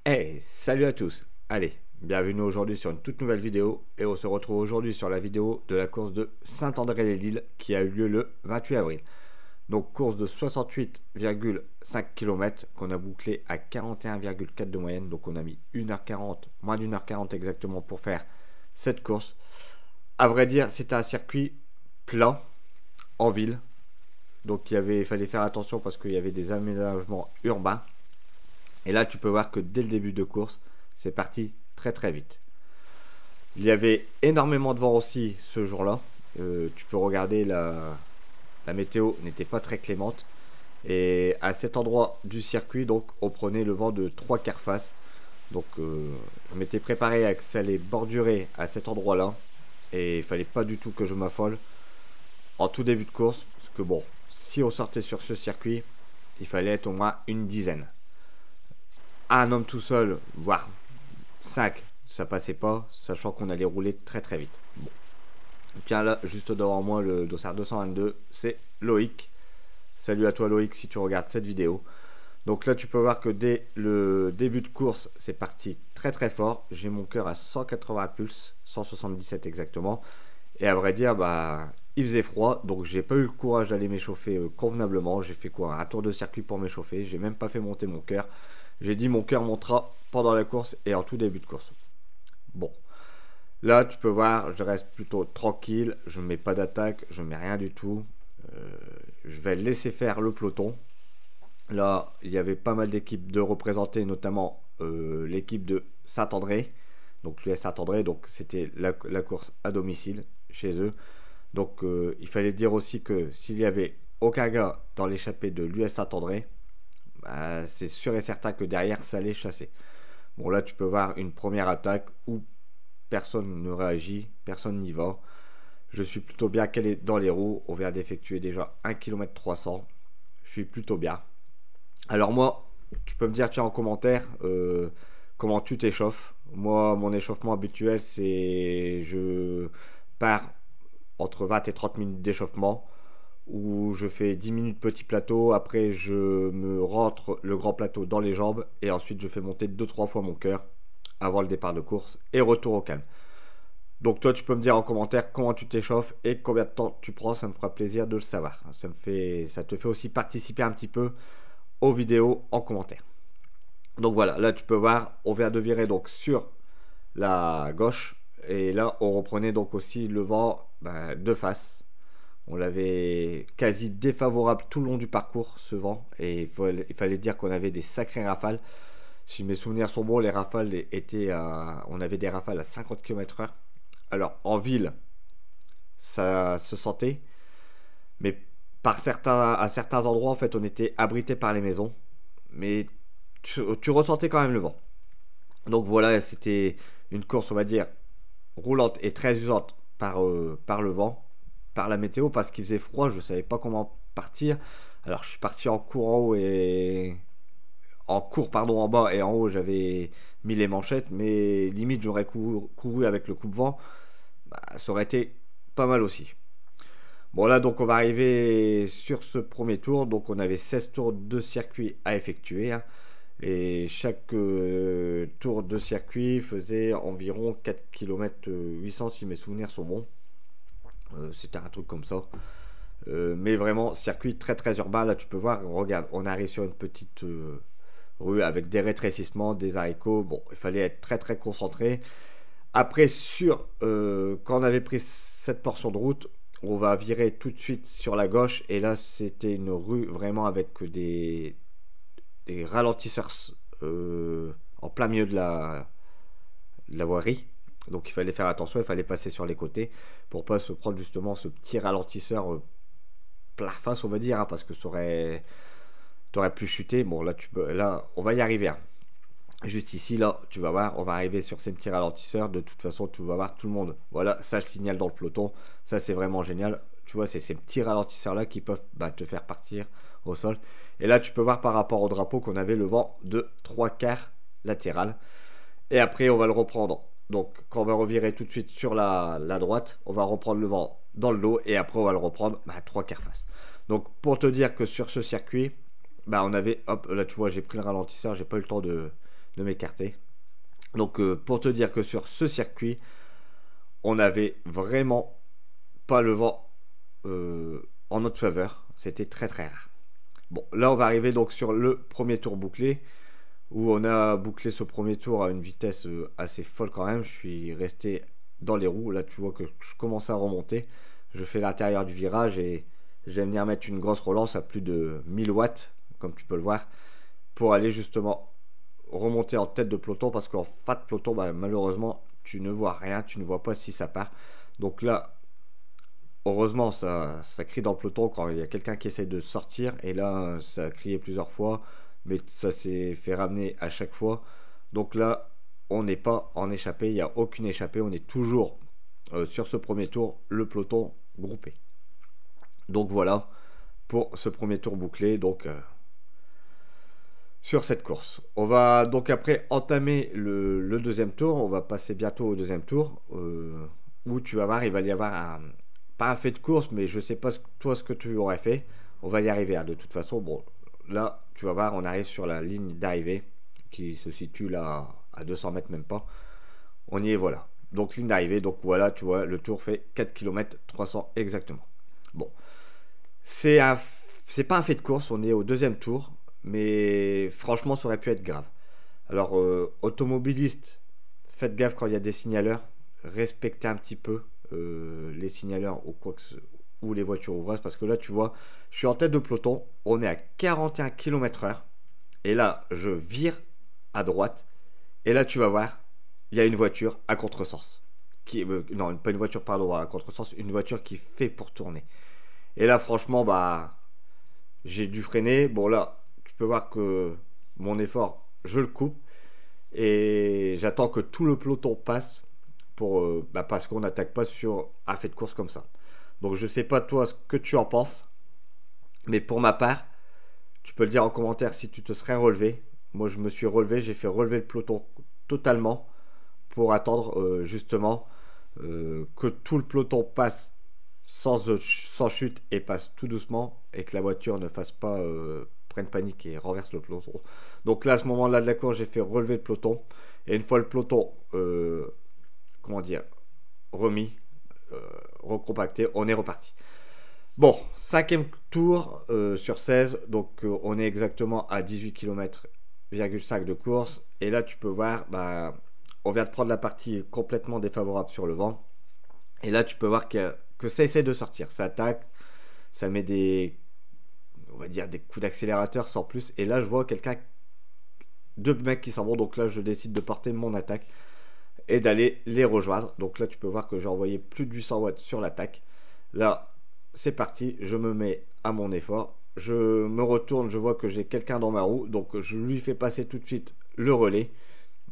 Hey, salut à tous. Allez, bienvenue aujourd'hui sur une toute nouvelle vidéo et on se retrouve aujourd'hui sur la vidéo de la course de Saint-André-les-Lilles qui a eu lieu le 28 avril. Donc course de 68,5 km qu'on a bouclé à 41,4 de moyenne. Donc on a mis 1h40, moins d'1h40 exactement pour faire cette course. À vrai dire, c'était un circuit plat en ville. Donc il fallait faire attention parce qu'il y avait des aménagements urbains. Et là, tu peux voir que dès le début de course, c'est parti très très vite. Il y avait énormément de vent aussi ce jour-là. Tu peux regarder la météo n'était pas très clémente. Et à cet endroit du circuit, donc, on prenait le vent de 3 quarts face. Donc, je m'étais préparé à que ça allait bordurer à cet endroit-là. Et il fallait pas du tout que je m'affole en tout début de course. Parce que bon, si on sortait sur ce circuit, il fallait être au moins une dizaine. Un homme tout seul, voire 5, ça passait pas, sachant qu'on allait rouler très très vite. Bon. Tiens là, juste devant moi, le dossard 222, c'est Loïc. Salut à toi Loïc si tu regardes cette vidéo. Donc là tu peux voir que dès le début de course, c'est parti très très fort. J'ai mon cœur à 180 pulses, 177 exactement. Et à vrai dire, il faisait froid, donc j'ai pas eu le courage d'aller m'échauffer convenablement. J'ai fait quoi? Un tour de circuit pour m'échauffer. J'ai même pas fait monter mon cœur. J'ai dit mon cœur montera pendant la course et en tout début de course. Bon, là tu peux voir, je reste plutôt tranquille, je ne mets pas d'attaque, je ne mets rien du tout. Je vais laisser faire le peloton. Là, il y avait pas mal d'équipes de représenter, notamment l'équipe de Saint-André. Donc l'US Saint-André, donc c'était la course à domicile chez eux. Donc il fallait dire aussi que s'il y avait aucun gars dans l'échappée de l'US Saint-André, c'est sûr et certain que derrière ça allait chasser. Bon là tu peux voir une première attaque où personne ne réagit, personne n'y va. Je suis plutôt bien calé dans les roues, on vient d'effectuer déjà 1 km 300. Je suis plutôt bien. Alors moi, tu peux me dire tiens en commentaire comment tu t'échauffes. Moi mon échauffement habituel c'est je pars entre 20 et 30 minutes d'échauffement où je fais 10 minutes petit plateau, après je me rentre le grand plateau dans les jambes et ensuite je fais monter 2-3 fois mon cœur avant le départ de course et retour au calme. Donc toi tu peux me dire en commentaire comment tu t'échauffes et combien de temps tu prends, ça me fera plaisir de le savoir. Ça te fait aussi participer un petit peu aux vidéos en commentaire. Donc voilà, là tu peux voir, on vient de virer donc sur la gauche et là on reprenait donc aussi le vent de face. On l'avait quasi défavorable tout le long du parcours, ce vent. Et il fallait dire qu'on avait des sacrées rafales. Si mes souvenirs sont bons, les rafales étaient on avait des rafales à 50 km/h. Alors, en ville, ça se sentait. Mais à certains endroits, en fait, on était abrité par les maisons. Mais tu ressentais quand même le vent. Donc voilà, c'était une course, on va dire, roulante et très usante par le vent, par la météo, parce qu'il faisait froid, je savais pas comment partir. Alors je suis parti en cours en haut et en cours pardon en bas et en haut j'avais mis les manchettes, mais limite j'aurais couru avec le coupe-vent, ça aurait été pas mal aussi. Bon là donc on va arriver sur ce premier tour, donc on avait 16 tours de circuit à effectuer, hein. Et chaque tour de circuit faisait environ 4 km 800 si mes souvenirs sont bons. C'était un truc comme ça. Mais vraiment, circuit très très urbain. Là, tu peux voir, regarde, on arrive sur une petite rue avec des rétrécissements, des haricots. Bon, il fallait être très très concentré. Après, quand on avait pris cette portion de route, on va virer tout de suite sur la gauche. Et là, c'était une rue vraiment avec des ralentisseurs en plein milieu de la voirie. Donc il fallait faire attention, il fallait passer sur les côtés pour pas se prendre justement ce petit ralentisseur plat face, on va dire, hein, parce que t'aurais pu chuter. Bon là on va y arriver, hein. Juste ici là, tu vas voir, on va arriver sur ces petits ralentisseurs. De toute façon, tu vas voir tout le monde. Voilà, ça le signale dans le peloton. Ça c'est vraiment génial. Tu vois, c'est ces petits ralentisseurs là qui peuvent te faire partir au sol. Et là, tu peux voir par rapport au drapeau qu'on avait le vent de 3 quarts latéral. Et après, on va le reprendre. Donc, quand on va revirer tout de suite sur la droite, on va reprendre le vent dans le dos. Et après, on va le reprendre 3 quarts face. Donc, pour te dire que sur ce circuit, on avait, hop, là tu vois, j'ai pris le ralentisseur, j'ai pas eu le temps de m'écarter. Donc pour te dire que sur ce circuit, on n'avait vraiment pas le vent en notre faveur. C'était très très rare. Bon, là on va arriver donc sur le premier tour bouclé, où on a bouclé ce premier tour à une vitesse assez folle quand même. Je suis resté dans les roues. Là tu vois que je commence à remonter. Je fais l'intérieur du virage et je vais venir mettre une grosse relance à plus de 1000 watts, comme tu peux le voir, pour aller justement remonter en tête de peloton, parce qu'en fin de peloton, bah, malheureusement, tu ne vois rien, tu ne vois pas si ça part. Donc là, heureusement, ça crie dans le peloton quand il y a quelqu'un qui essaie de sortir, et là, ça a crié plusieurs fois, mais ça s'est fait ramener à chaque fois. Donc là, on n'est pas en échappée, il n'y a aucune échappée, on est toujours sur ce premier tour, le peloton groupé. Donc voilà pour ce premier tour bouclé. Donc sur cette course, on va donc après entamer le deuxième tour. On va passer bientôt au deuxième tour où tu vas voir, il va y avoir pas un fait de course, mais je sais pas toi ce que tu aurais fait. On va y arriver de toute façon. Bon, là tu vas voir, on arrive sur la ligne d'arrivée qui se situe là à 200 mètres, même pas. On y est, voilà. Donc ligne d'arrivée, donc voilà, tu vois, le tour fait 4 km 300 exactement. Bon, c'est pas un fait de course, on est au deuxième tour, mais franchement ça aurait pu être grave. Alors automobiliste, faites gaffe quand il y a des signaleurs, respectez un petit peu les signaleurs ou les voitures ouvreuses, parce que là tu vois, je suis en tête de peloton, on est à 41 km/h, et là je vire à droite, et là tu vas voir, il y a une voiture à contresens. Non, pas une voiture, pardon, à contresens, une voiture qui fait pour tourner. Et là, franchement, bah, j'ai dû freiner. Bon, là, tu peux voir que mon effort, je le coupe. Et j'attends que tout le peloton passe parce qu'on n'attaque pas sur un fait de course comme ça. Donc, je sais pas toi ce que tu en penses. Mais pour ma part, tu peux le dire en commentaire si tu te serais relevé. Moi, je me suis relevé. J'ai fait relever le peloton totalement pour attendre justement que tout le peloton passe sans chute et passe tout doucement, et que la voiture ne fasse pas prenne panique et renverse le peloton. Donc là, à ce moment-là de la course, j'ai fait relever le peloton, et une fois le peloton comment dire, remis, recompacté, on est reparti. Bon, cinquième tour sur 16, donc on est exactement à 18 km,5 de course, et là tu peux voir, bah, on vient de prendre la partie complètement défavorable sur le vent, et là tu peux voir que ça essaie de sortir, ça attaque, ça met on va dire des coups d'accélérateur sans plus, et là je vois deux mecs qui s'en vont, donc là je décide de porter mon attaque et d'aller les rejoindre. Donc là tu peux voir que j'ai envoyé plus de 800 watts sur l'attaque. Là c'est parti, je me mets à mon effort, je me retourne, je vois que j'ai quelqu'un dans ma roue, donc je lui fais passer tout de suite le relais.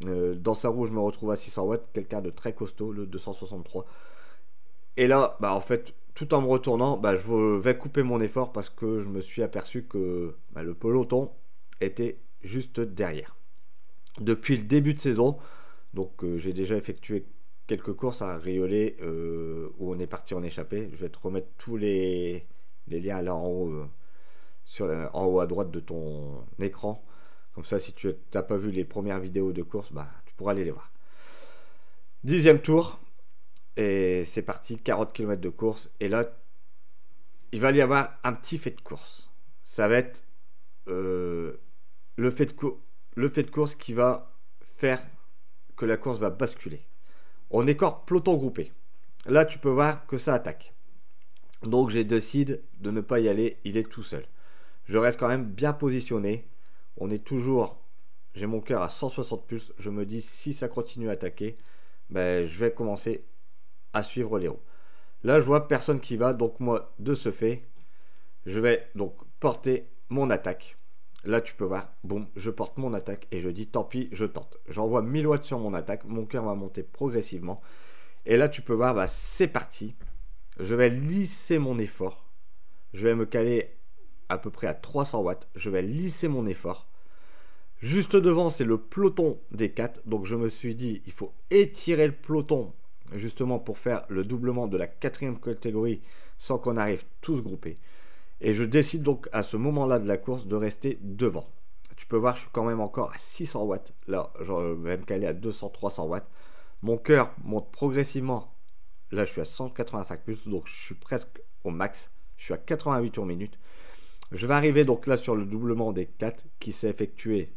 Dans sa roue je me retrouve à 600 watts, quelqu'un de très costaud, le 263. Et là, bah, en fait, tout en me retournant, bah, je vais couper mon effort, parce que je me suis aperçu que bah, le peloton était juste derrière. Depuis le début de saison, donc j'ai déjà effectué quelques courses à Riolet où on est parti en échappée. Je vais te remettre tous les liens là en haut, en haut à droite de ton écran. Comme ça, si tu n'as pas vu les premières vidéos de course, bah, tu pourras aller les voir. 10e tour. Et c'est parti, 40 km de course. Et là, il va y avoir un petit fait de course. Ça va être le fait de course qui va faire que la course va basculer. On est encore peloton groupé. Là, tu peux voir que ça attaque. Donc, j'ai décidé de ne pas y aller. Il est tout seul. Je reste quand même bien positionné. On est toujours... J'ai mon cœur à 160 pulses. Je me dis, si ça continue à attaquer, ben, je vais commencer à suivre les roues. Là je vois personne qui va, donc moi de ce fait je vais donc porter mon attaque. Là tu peux voir, boum, je porte mon attaque et je dis tant pis, je tente. J'envoie 1000 watts sur mon attaque, mon cœur va monter progressivement, et là tu peux voir, bah, c'est parti. Je vais lisser mon effort, je vais me caler à peu près à 300 watts, je vais lisser mon effort. Juste devant c'est le peloton des 4, donc je me suis dit il faut étirer le peloton justement pour faire le doublement de la 4e catégorie sans qu'on arrive tous groupés. Et je décide donc à ce moment là de la course de rester devant. tu peux voir, je suis quand même encore à 600 watts. Là, je vais me caler à 200-300 watts. Mon cœur monte progressivement. Là, je suis à 185 plus, donc je suis presque au max. Je suis à 88 tours minute. Je vais arriver donc là sur le doublement des 4 qui s'est effectué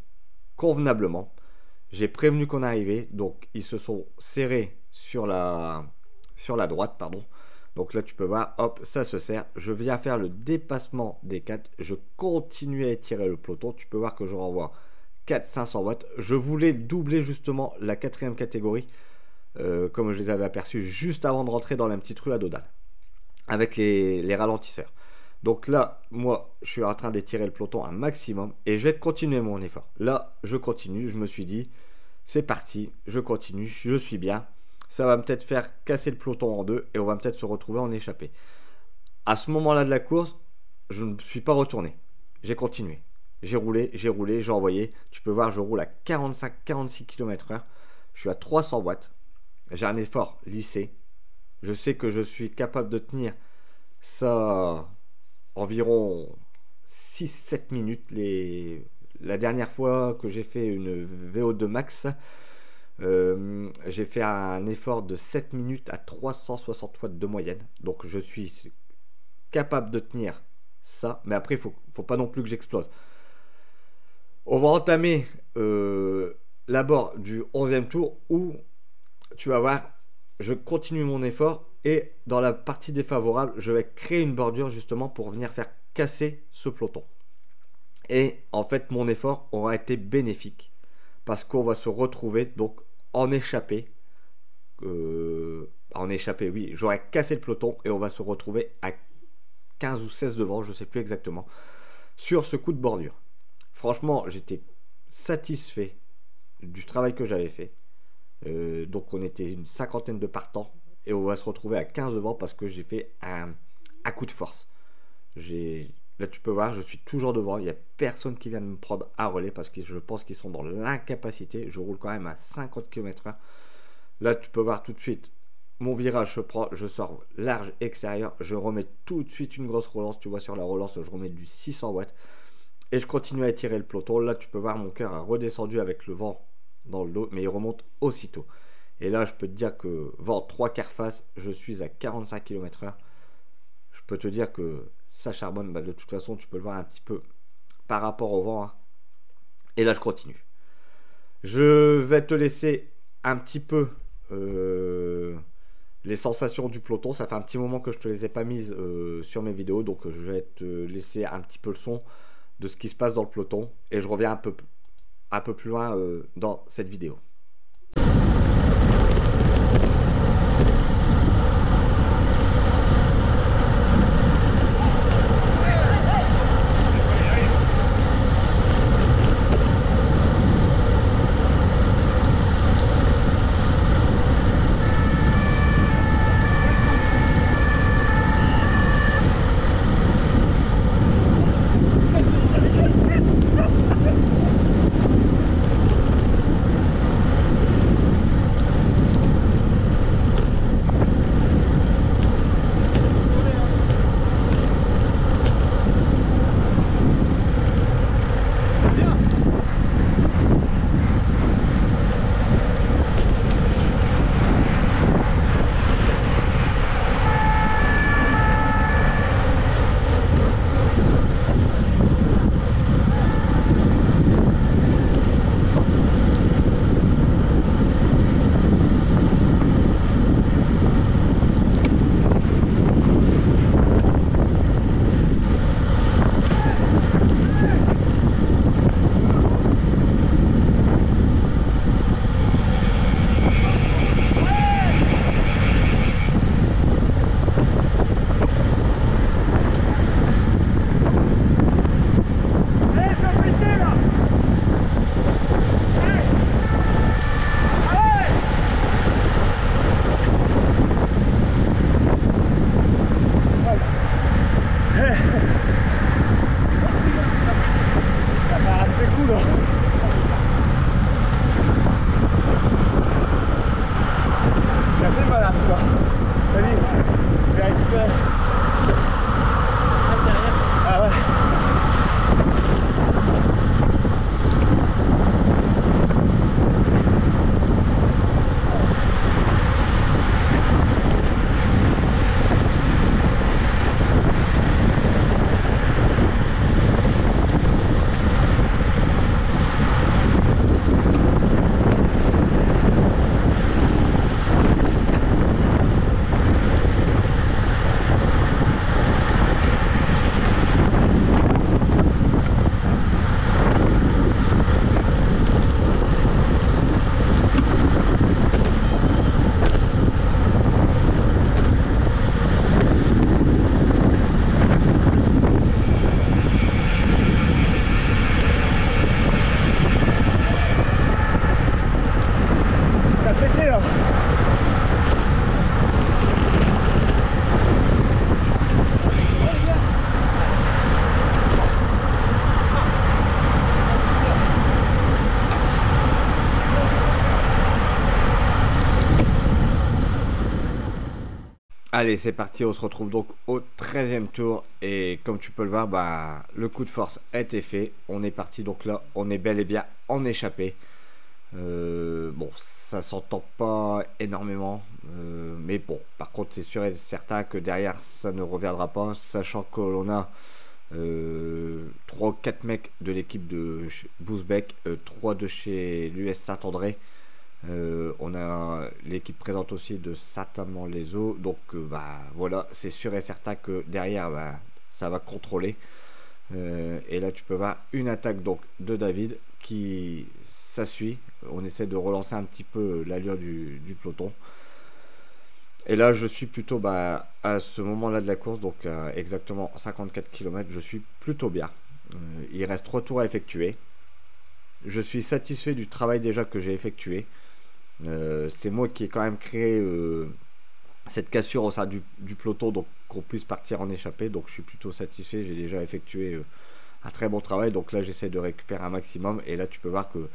convenablement. J'ai prévenu qu'on arrivait, donc ils se sont serrés sur la droite, pardon. Donc là, tu peux voir, hop, ça se serre. Je viens faire le dépassement des 4. Je continue à étirer le peloton. Tu peux voir que je renvoie 400-500 watts. Je voulais doubler justement la 4e catégorie, comme je les avais aperçus juste avant de rentrer dans la petite rue à Dodane, avec les ralentisseurs. Donc là, moi, je suis en train d'étirer le peloton un maximum et je vais continuer mon effort. Là, je continue. Je me suis dit, c'est parti, je continue, je suis bien. Ça va peut-être faire casser le peloton en deux et on va peut-être se retrouver en échappée. À ce moment-là de la course, je ne me suis pas retourné. J'ai continué. J'ai roulé, j'ai envoyé. Tu peux voir, je roule à 45-46 km/h. Je suis à 300 watts. J'ai un effort lissé. Je sais que je suis capable de tenir ça environ 6-7 minutes. La dernière fois que j'ai fait une VO2 max, j'ai fait un effort de 7 minutes à 360 watts de moyenne. Donc je suis capable de tenir ça. Mais après, il faut pas non plus que j'explose. On va entamer l'abord du 11e tour où tu vas voir, je continue mon effort. Et dans la partie défavorable, je vais créer une bordure justement pour venir faire casser ce peloton. Et en fait, mon effort aura été bénéfique parce qu'on va se retrouver donc en échappée. Oui, j'aurais cassé le peloton et on va se retrouver à 15 ou 16 devant, je ne sais plus exactement, sur ce coup de bordure. Franchement, j'étais satisfait du travail que j'avais fait. Donc on était une cinquantaine de partants et on va se retrouver à 15 devant parce que j'ai fait un coup de force. Là tu peux voir, je suis toujours devant, il n'y a personne qui vient de me prendre à relais parce que je pense qu'ils sont dans l'incapacité. Je roule quand même à 50 km/h. Là tu peux voir tout de suite mon virage, je sors large extérieur, je remets tout de suite une grosse relance. Tu vois, sur la relance je remets du 600 watts et je continue à étirer le peloton. Là tu peux voir, mon cœur a redescendu avec le vent dans le dos, mais il remonte aussitôt. Et là je peux te dire que vent 3/4 face, je suis à 45 km/h. Je peux te dire que ça charbonne. De toute façon tu peux le voir un petit peu par rapport au vent, hein. Et là je continue. Je vais te laisser un petit peu les sensations du peloton. Ça fait un petit moment que je te les ai pas mises sur mes vidéos, donc je vais te laisser un petit peu le son de ce qui se passe dans le peloton et je reviens un peu plus loin dans cette vidéo. péter là. Allez, c'est parti, on se retrouve donc au 13e tour et comme tu peux le voir, bah, le coup de force a été fait. On est parti, donc là, on est bel et bien en échappé. Bon, ça s'entend pas énormément, mais bon, par contre, c'est sûr et certain que derrière, ça ne reviendra pas, sachant que l'on a 3 ou 4 mecs de l'équipe de Bousbecq, 3 de chez l'US Saint-André. On a l'équipe présente aussi de Saint-Amand-les-Eaux, donc bah voilà, c'est sûr et certain que derrière bah, ça va contrôler. Et là tu peux voir une attaque donc de David qui s'assuit. On essaie de relancer un petit peu l'allure du peloton. Et là je suis plutôt bah, à ce moment là de la course, donc exactement 54 km, je suis plutôt bien. Il reste 3 tours à effectuer. Je suis satisfait du travail déjà que j'ai effectué. C'est moi qui ai quand même créé cette cassure au sein du peloton, donc qu'on puisse partir en échappée. Donc je suis plutôt satisfait, j'ai déjà effectué un très bon travail. Donc là j'essaie de récupérer un maximum. Et là tu peux voir que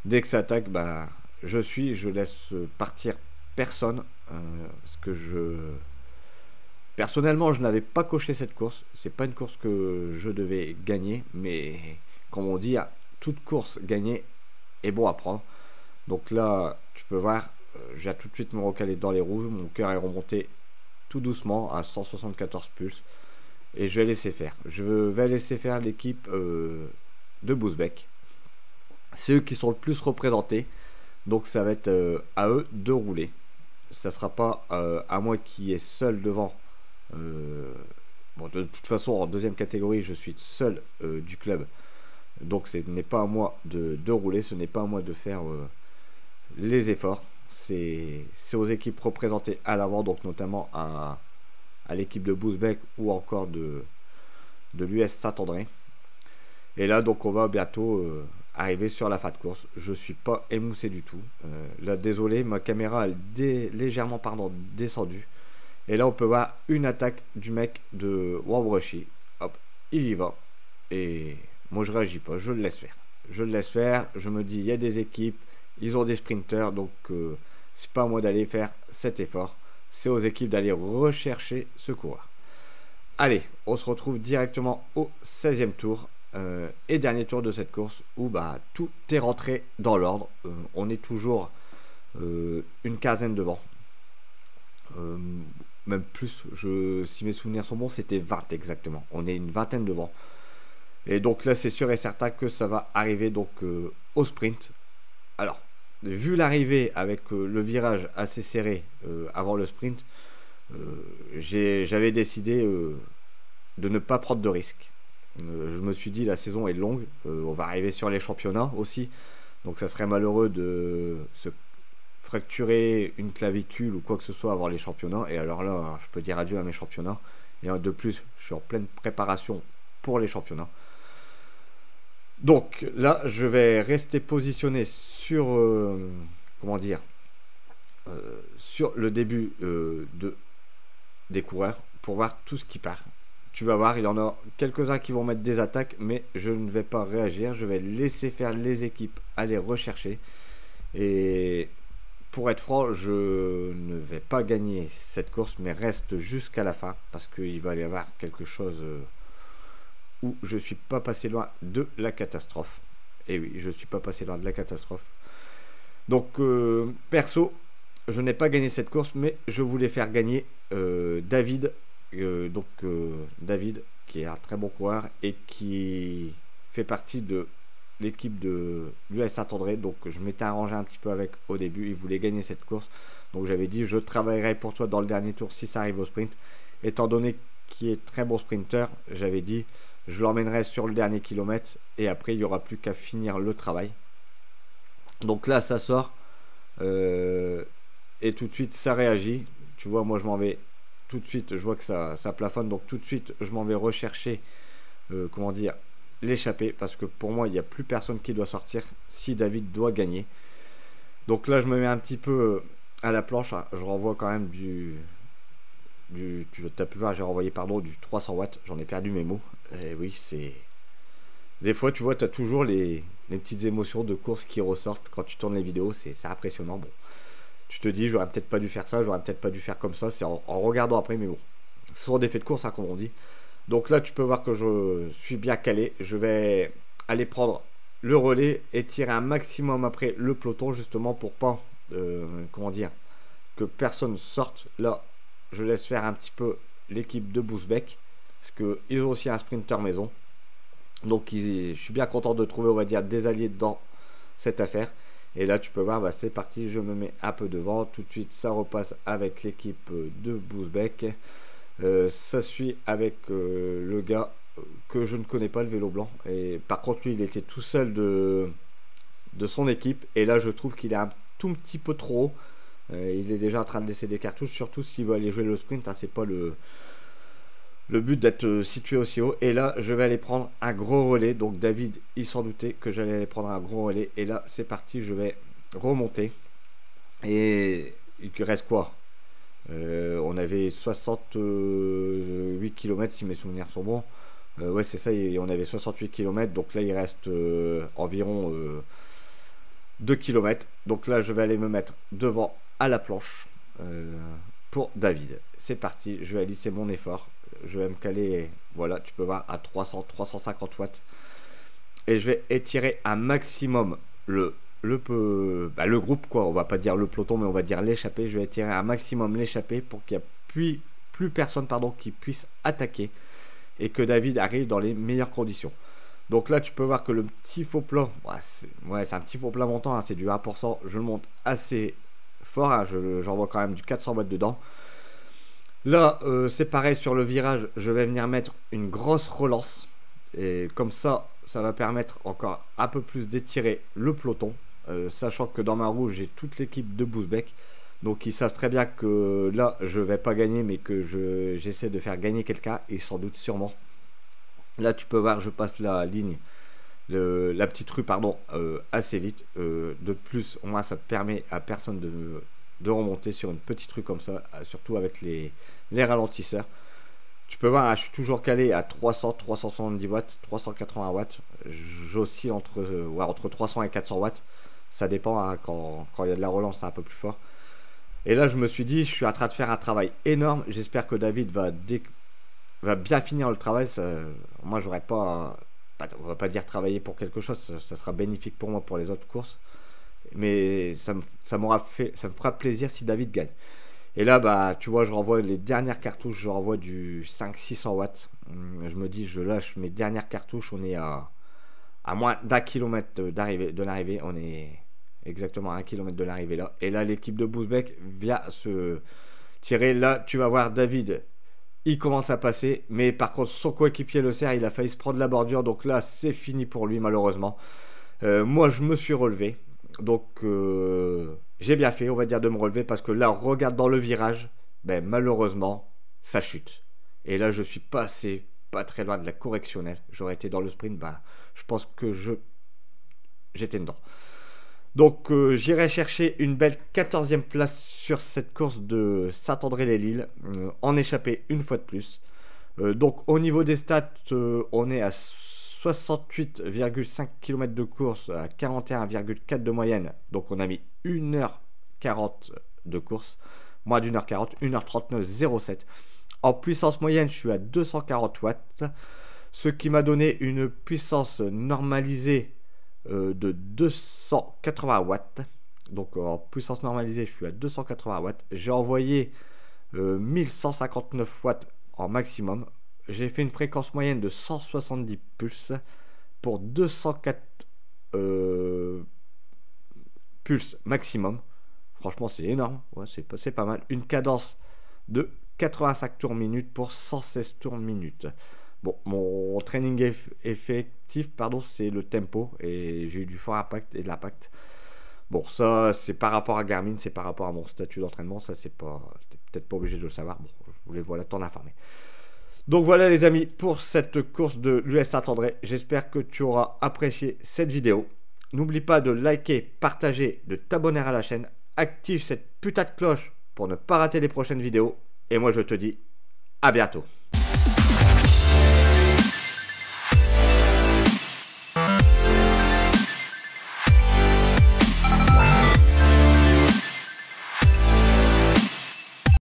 dès que ça attaque, bah, je laisse partir personne. Parce que personnellement je n'avais pas coché cette course. C'est pas une course que je devais gagner, mais comme on dit, toute course gagnée est bon à prendre. Donc là, tu peux voir, je viens tout de suite me recaler dans les roues. Mon cœur est remonté tout doucement à 174 pulses. Et je vais laisser faire. Je vais laisser faire l'équipe de Bousbecq. C'est eux qui sont le plus représentés. Donc ça va être à eux de rouler. Ça ne sera pas à moi qui est seul devant. Bon, de toute façon, en deuxième catégorie, je suis seul du club. Donc ce n'est pas à moi de rouler. Ce n'est pas à moi de faire les efforts. C'est aux équipes représentées à l'avant, donc notamment à l'équipe de Bousbecq ou encore de l'US Saint-André. Et là donc on va bientôt arriver sur la fin de course. Je suis pas émoussé du tout. Là désolé, ma caméra elle légèrement descendu. Et là on peut voir une attaque du mec de Wawrushi. Hop, il y va. Et moi je réagis pas, je le laisse faire. Je le laisse faire, je me dis il y a des équipes, ils ont des sprinters, donc c'est pas à moi d'aller faire cet effort. C'est aux équipes d'aller rechercher ce coureur. Allez, on se retrouve directement au 16e tour et dernier tour de cette course où bah, tout est rentré dans l'ordre. On est toujours une quinzaine devant. Même plus, si mes souvenirs sont bons, c'était 20 exactement. On est une vingtaine devant. Et donc là, c'est sûr et certain que ça va arriver donc au sprint. Alors, vu l'arrivée avec le virage assez serré avant le sprint, j'avais décidé de ne pas prendre de risques. Je me suis dit la saison est longue, on va arriver sur les championnats aussi, donc ça serait malheureux de se fracturer une clavicule ou quoi que ce soit avant les championnats. Et alors là, je peux dire adieu à mes championnats. Et de plus, je suis en pleine préparation pour les championnats. Donc là, je vais rester positionné sur, comment dire, sur le début des coureurs pour voir tout ce qui part. Tu vas voir, il y en a quelques-uns qui vont mettre des attaques, mais je ne vais pas réagir. Je vais laisser faire les équipes aller rechercher. Et pour être franc, je ne vais pas gagner cette course, mais reste jusqu'à la fin parce qu'il va y avoir quelque chose où je suis pas passé loin de la catastrophe. Et oui, je suis pas passé loin de la catastrophe. Donc perso, je n'ai pas gagné cette course, mais je voulais faire gagner David. David, qui est un très bon coureur et qui fait partie de l'équipe de l'US Saint-André. Donc je m'étais arrangé un petit peu avec au début. Il voulait gagner cette course. Donc j'avais dit, je travaillerai pour toi dans le dernier tour si ça arrive au sprint. Étant donné qu'il est très bon sprinter, j'avais dit, je l'emmènerai sur le dernier kilomètre et après il n'y aura plus qu'à finir le travail. Donc là ça sort et tout de suite ça réagit. Tu vois, moi je m'en vais tout de suite, je vois que ça plafonne, donc tout de suite je m'en vais rechercher comment dire, l'échappée, parce que pour moi il n'y a plus personne qui doit sortir si David doit gagner. Donc là, je me mets un petit peu à la planche. Je renvoie quand même tu as pu voir, j'ai renvoyé pardon du 300 watts. J'en ai perdu mes mots. Et oui, c'est... Des fois, tu vois, tu as toujours les petites émotions de course qui ressortent quand tu tournes les vidéos. C'est impressionnant. Bon, tu te dis, j'aurais peut-être pas dû faire ça, j'aurais peut-être pas dû faire comme ça. C'est en regardant après, mais bon. Ce sont des faits de course, hein, comme on dit. Donc là, tu peux voir que je suis bien calé. Je vais aller prendre le relais et tirer un maximum après le peloton, justement pour pas, comment dire, que personne sorte. Là, je laisse faire un petit peu l'équipe de Bousbecque, parce qu'ils ont aussi un sprinter maison. Donc je suis bien content de trouver, on va dire, des alliés dans cette affaire. Et là, tu peux voir, bah, c'est parti, je me mets un peu devant. Tout de suite, ça repasse avec l'équipe de Bousbecque. Ça suit avec le gars que je ne connais pas, le vélo blanc. Et par contre, lui, il était tout seul de son équipe. Et là, je trouve qu'il est un tout petit peu trop haut. Il est déjà en train de laisser des cartouches, surtout s'il veut aller jouer le sprint. Hein, c'est pas le but d'être situé aussi haut. Et là, je vais aller prendre un gros relais. Donc David, il s'en doutait que j'allais aller prendre un gros relais. Et là, c'est parti, je vais remonter. Et il reste quoi? On avait 68 km si mes souvenirs sont bons. Ouais, c'est ça, on avait 68 km. Donc là, il reste environ 2 km. Donc là, je vais aller me mettre devant à la planche pour David. C'est parti, je vais lisser mon effort. Je vais me caler, voilà, tu peux voir, à 350 watts. Et je vais étirer un maximum le groupe, quoi. On va pas dire le peloton, mais on va dire l'échappée. Je vais étirer un maximum l'échappée pour qu'il n'y ait plus personne qui puisse attaquer. Et que David arrive dans les meilleures conditions. Donc là, tu peux voir que le petit faux plat, c'est un petit faux plat montant, hein, c'est du 1%. Je le monte assez fort, hein, j'envoie quand même du 400 watts dedans. Là, c'est pareil sur le virage, je vais venir mettre une grosse relance. Et comme ça va permettre encore un peu plus d'étirer le peloton. Sachant que dans ma roue, j'ai toute l'équipe de Bousbecque. Donc ils savent très bien que là, je vais pas gagner, mais que j'essaie de faire gagner quelqu'un, et sans doute sûrement. Là, tu peux voir, je passe la ligne, la petite rue, pardon, assez vite. De plus, au moins, ça permet à personne de remonter sur une petite rue comme ça, surtout avec les ralentisseurs. Tu peux voir, je suis toujours calé à 300, 370 watts, 380 watts. J'oscille entre 300 et 400 watts. Ça dépend, hein, quand il y a de la relance, c'est un peu plus fort. Et là, je me suis dit, je suis en train de faire un travail énorme. J'espère que David va bien finir le travail. Moi, j'aurais pas, on va pas dire travailler pour quelque chose. Ça sera bénéfique pour moi pour les autres courses. Mais ça me fera plaisir si David gagne. Et là, bah, tu vois, je renvoie les dernières cartouches. Je renvoie du 500-600 watts. Je me dis, je lâche mes dernières cartouches. On est à moins d'1 kilomètre de l'arrivée. On est exactement à 1 kilomètre de l'arrivée là. Et là, l'équipe de Bousbecque vient se tirer. Là, tu vas voir David. Il commence à passer, mais par contre son coéquipier le serre, il a failli se prendre la bordure, donc là c'est fini pour lui malheureusement. Moi je me suis relevé, donc j'ai bien fait, on va dire, de me relever, parce que là, regarde dans le virage, ben malheureusement ça chute. Et là je suis passé pas très loin de la correctionnelle. J'aurais été dans le sprint, ben je pense que j'étais dedans. Donc j'irai chercher une belle 14e place sur cette course de Saint-André-les-Lilles, en échappée une fois de plus. Donc au niveau des stats, on est à 68,5 km de course, à 41,4 de moyenne. Donc on a mis 1h40 de course, moins d'1h40, 1h39,07. En puissance moyenne, je suis à 240 watts, ce qui m'a donné une puissance normalisée de 280 watts. Donc en puissance normalisée, je suis à 280 watts. J'ai envoyé 1159 watts en maximum. J'ai fait une fréquence moyenne de 170 pulses pour 204 pulses maximum. Franchement, c'est énorme. Ouais, c'est pas mal. Une cadence de 85 tours minute pour 116 tours minute. Bon, mon training effectif, pardon, c'est le tempo, et j'ai eu du fort impact et de l'impact. Bon, ça, c'est par rapport à Garmin, c'est par rapport à mon statut d'entraînement, ça, c'est peut-être pas obligé de le savoir. Bon, je voulais, voilà, t'en informer. Donc voilà les amis, pour cette course de l'US Saint-André, j'espère que tu auras apprécié cette vidéo. N'oublie pas de liker, partager, de t'abonner à la chaîne. Active cette putain de cloche pour ne pas rater les prochaines vidéos. Et moi je te dis à bientôt.